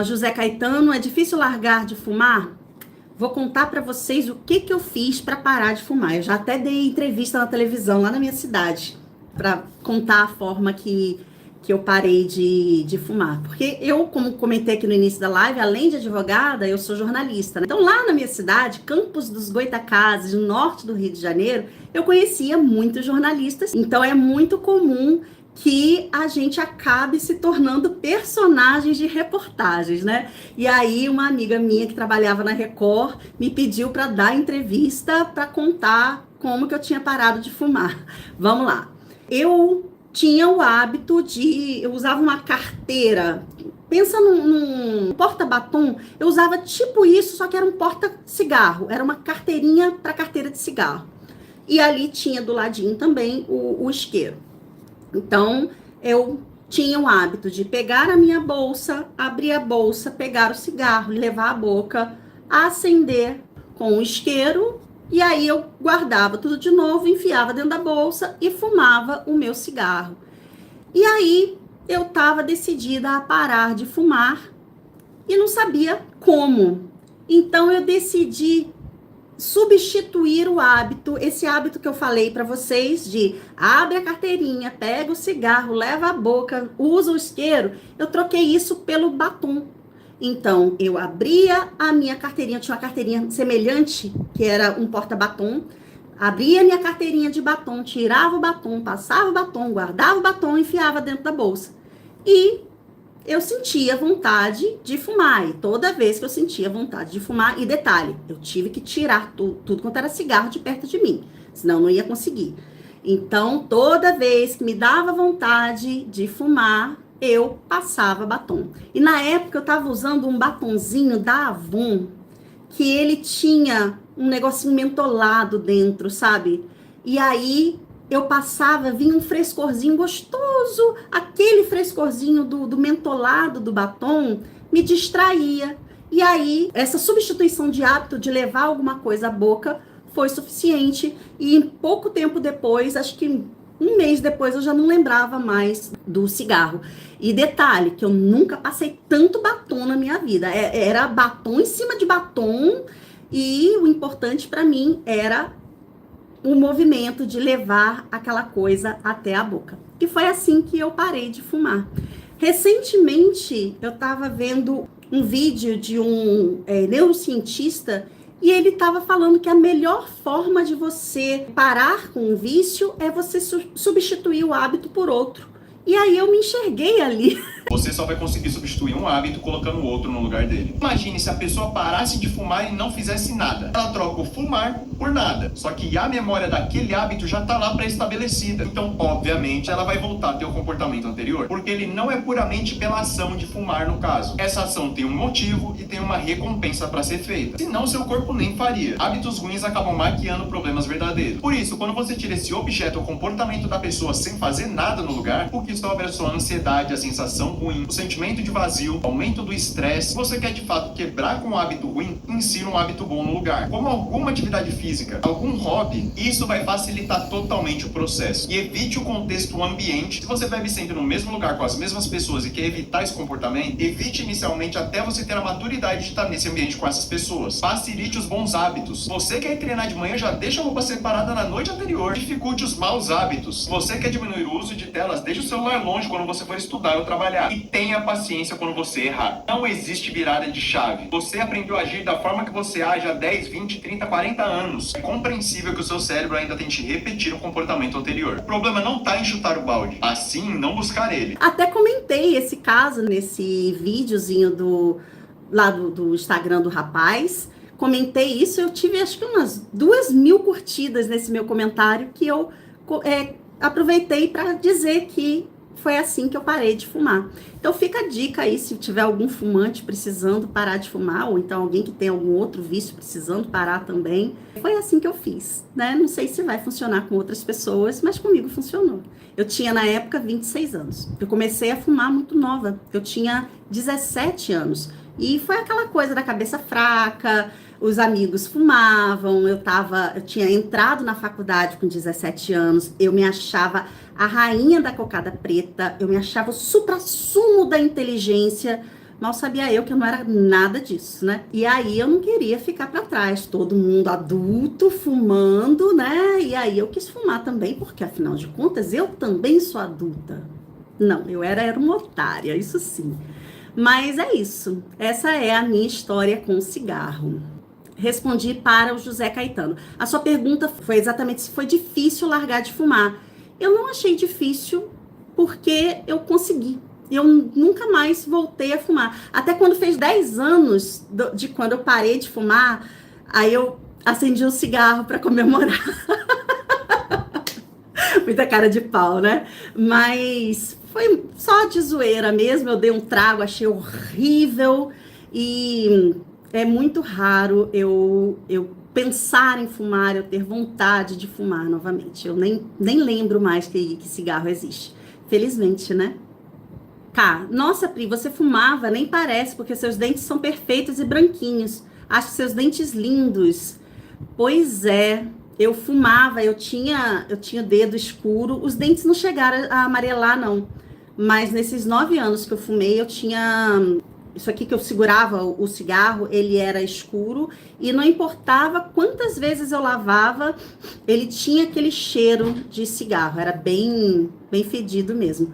José Caetano, é difícil largar de fumar? Vou contar para vocês o que eu fiz para parar de fumar. Eu já até dei entrevista na televisão lá na minha cidade para contar a forma que eu parei de fumar. Porque eu, como comentei aqui no início da live, além de advogada, eu sou jornalista, né? Então lá na minha cidade, Campos dos Goytacazes, no norte do Rio de Janeiro, eu conhecia muitos jornalistas. Então é muito comum que a gente acabe se tornando personagens de reportagens, né? E aí uma amiga minha que trabalhava na Record me pediu para dar entrevista para contar como que eu tinha parado de fumar. Vamos lá. Eu tinha o hábito eu usava uma carteira. Pensa num porta-batom, eu usava tipo isso, só que era um porta-cigarro, era uma carteirinha para carteira de cigarro. E ali tinha do ladinho também o isqueiro. Então, eu tinha o hábito de pegar a minha bolsa, abrir a bolsa, pegar o cigarro, levar à boca, acender com o isqueiro, e aí eu guardava tudo de novo, enfiava dentro da bolsa e fumava o meu cigarro. E aí eu estava decidida a parar de fumar e não sabia como. Então eu decidi substituir o hábito, esse hábito que eu falei para vocês de abre a carteirinha, pega o cigarro, leva a boca, usa o isqueiro, eu troquei isso pelo batom. Então, eu abria a minha carteirinha, tinha uma carteirinha semelhante, que era um porta-batom, abria a minha carteirinha de batom, tirava o batom, passava o batom, guardava o batom e enfiava dentro da bolsa. E eu sentia vontade de fumar, e toda vez que eu sentia vontade de fumar, e detalhe, eu tive que tirar tudo quanto era cigarro de perto de mim, senão não ia conseguir. Então, toda vez que me dava vontade de fumar, eu passava batom. E na época eu tava usando um batonzinho da Avon, que ele tinha um negocinho mentolado dentro, sabe? E aí eu passava, vinha um frescorzinho gostoso, aquele frescorzinho do mentolado do batom me distraía. E aí, essa substituição de hábito de levar alguma coisa à boca foi suficiente. E em pouco tempo depois, acho que um mês depois, eu já não lembrava mais do cigarro. E detalhe, que eu nunca passei tanto batom na minha vida. Era batom em cima de batom, e o importante para mim era o movimento de levar aquela coisa até a boca. E foi assim que eu parei de fumar. Recentemente, eu estava vendo um vídeo de um neurocientista, e ele estava falando que a melhor forma de você parar com um vício é você substituir o hábito por outro. E aí eu me enxerguei ali. Você só vai conseguir substituir um hábito colocando o outro no lugar dele. Imagine se a pessoa parasse de fumar e não fizesse nada. Ela troca o fumar por nada. Só que a memória daquele hábito já está lá pré-estabelecida. Então, obviamente, ela vai voltar a ter o comportamento anterior. Porque ele não é puramente pela ação de fumar, no caso. Essa ação tem um motivo e tem uma recompensa para ser feita. Senão, seu corpo nem faria. Hábitos ruins acabam maquiando problemas verdadeiros. Por isso, quando você tira esse objeto ou comportamento da pessoa sem fazer nada no lugar, o que sobra é só a ansiedade, a sensação ruim, o sentimento de vazio, aumento do estresse. Se você quer de fato quebrar com um hábito ruim, insira um hábito bom no lugar. Como alguma atividade física, algum hobby, isso vai facilitar totalmente o processo. E evite o contexto ambiente. Se você bebe sempre no mesmo lugar com as mesmas pessoas e quer evitar esse comportamento, evite inicialmente até você ter a maturidade de estar nesse ambiente com essas pessoas. Facilite os bons hábitos. Você quer treinar de manhã, já deixa a roupa separada na noite anterior. Dificulte os maus hábitos. Você quer diminuir o uso de telas, deixa o celular longe quando você for estudar ou trabalhar. E tenha paciência quando você errar. Não existe virada de chave. Você aprendeu a agir da forma que você age há 10, 20, 30, 40 anos. É compreensível que o seu cérebro ainda tente repetir o comportamento anterior. O problema não está em chutar o balde, assim em não buscar ele. Até comentei esse caso nesse videozinho do Instagram do rapaz. Comentei isso, eu tive acho que umas 2.000 curtidas nesse meu comentário, que eu aproveitei para dizer que foi assim que eu parei de fumar. Então fica a dica aí, se tiver algum fumante precisando parar de fumar, ou então alguém que tem algum outro vício precisando parar também. Foi assim que eu fiz, né? Não sei se vai funcionar com outras pessoas, mas comigo funcionou. Eu tinha na época 26 anos. Eu comecei a fumar muito nova. Eu tinha 17 anos. E foi aquela coisa da cabeça fraca, os amigos fumavam, eu tinha entrado na faculdade com 17 anos, eu me achava a rainha da cocada preta, eu me achava o suprassumo da inteligência, Mal sabia eu que eu não era nada disso, né? E aí eu não queria ficar para trás, todo mundo adulto fumando, né? E aí eu quis fumar também, porque afinal de contas eu também sou adulta. Não, eu era uma otária, isso sim. Mas é isso. Essa é a minha história com o cigarro. Respondi para o José Caetano. A sua pergunta foi exatamente se foi difícil largar de fumar. Eu não achei difícil porque eu consegui. Eu nunca mais voltei a fumar. Até quando fez 10 anos de quando eu parei de fumar, aí eu acendi um cigarro para comemorar. Muita cara de pau, né? Mas foi só de zoeira mesmo. Eu dei um trago, achei horrível. E é muito raro eu pensar em fumar, eu ter vontade de fumar novamente. Eu nem lembro mais que cigarro existe. Felizmente, né? Tá. Nossa, Pri, você fumava? Nem parece, porque seus dentes são perfeitos e branquinhos. Acho seus dentes lindos. Pois é, eu fumava, eu tinha dedo escuro, os dentes não chegaram a amarelar, não. Mas nesses 9 anos que eu fumei, eu tinha... Isso aqui que eu segurava, o cigarro, ele era escuro e não importava quantas vezes eu lavava, ele tinha aquele cheiro de cigarro, era bem fedido mesmo.